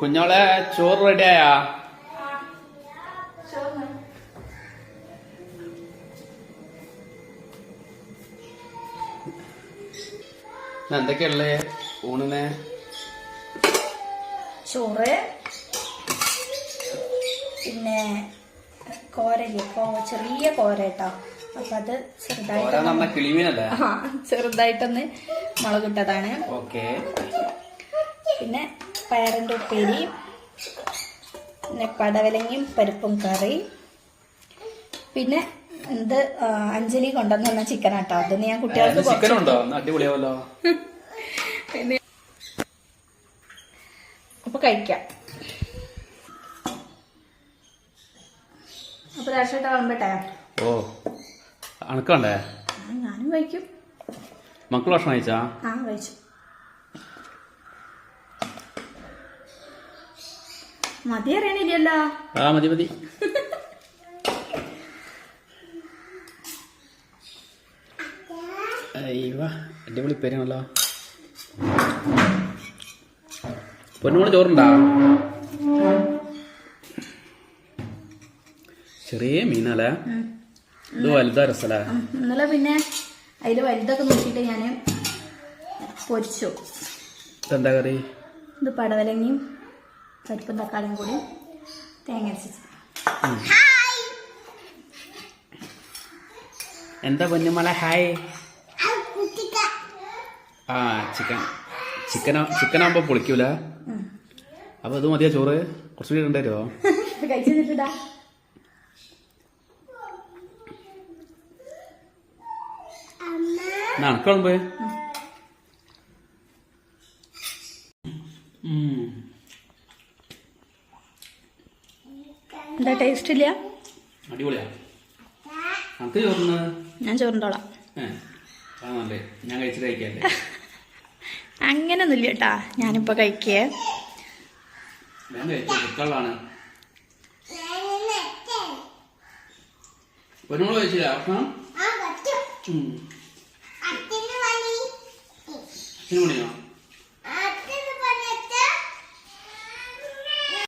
കുഞ്ഞോളെ ചോറ് റെഡിയായാ? എന്തൊക്കെയല്ലേ ഊണിന്? ചോറ്, പിന്നെ കോരല്ലേ, ചെറിയ കോര കേട്ടോ. അപ്പൊ അത് ചെറുതായിട്ടൊന്ന് മുളകിട്ടതാണ്. പിന്നെ പയറിന്റെ ഉപ്പേരി, പിന്നെ പടവലങ്ങയും പരിപ്പും കറി, പിന്നെ അഞ്ജലി കൊണ്ടുവന്ന ചിക്കൻ ആട്ടോ. അതൊന്ന് ഞാൻ കുട്ടികൾക്ക് പിന്നെ അപ്പൊ കഴിക്കാം. അപ്പൊ രാഷ്ട്രീയ വിളമ്പട്ടെ? ഓ അണക്കണ്ടേ? ഞാനും കഴിക്കും. മക്കൾ ഭക്ഷണം കഴിച്ചാ? ആ കഴിച്ചു. മതി അറിയണില്ലല്ലോ. ആ മതി മതി. അടിപൊളി പേരാണല്ലോ. പൊന്നുമോള് ചോറുണ്ടാ? ചെറിയ മീനല്ലേ? ഇത് വലുതാ രസല്ലേ? ഇന്നലെ പിന്നെ അതില് വലുതൊക്കെ നോക്കിയിട്ട് ഞാന് പൊരിച്ചു. ഇതെന്താ കറി? ഇത് പടവലങ്ങയും പരിപ്പും തക്കാളിയും കൂടി തേങ്ങ അരച്ചു. എന്താ പൊന്നുമോളെ ഹായ്? ആ ചിക്കനാകുമ്പോ പൊളിക്കൂല. അപ്പൊ ഇത് മതിയാ ചോറ്? കുറച്ചുകൂടി ഉണ്ടായിരുമോ? കഴിച്ചിട്ടാ നടക്കുമ്പോ എന്താ ടേസ്റ്റ് ഇല്ല? അടിപൊളിയാ. നമുക്ക് ചോറുന്ന്? ഞാൻ ചോറുണ്ടോളാം. ഞാൻ കഴിച്ചിട്ട് കഴിക്കല്ലേ? അങ്ങനൊന്നുമില്ല കേട്ടാ, ഞാനിപ്പോ കഴിക്കേ. കുട്ടികളാണ്. പൊന്നുമോള് കഴിച്ചില്ല ഭക്ഷണം? അച്ഛന് പണിയോ?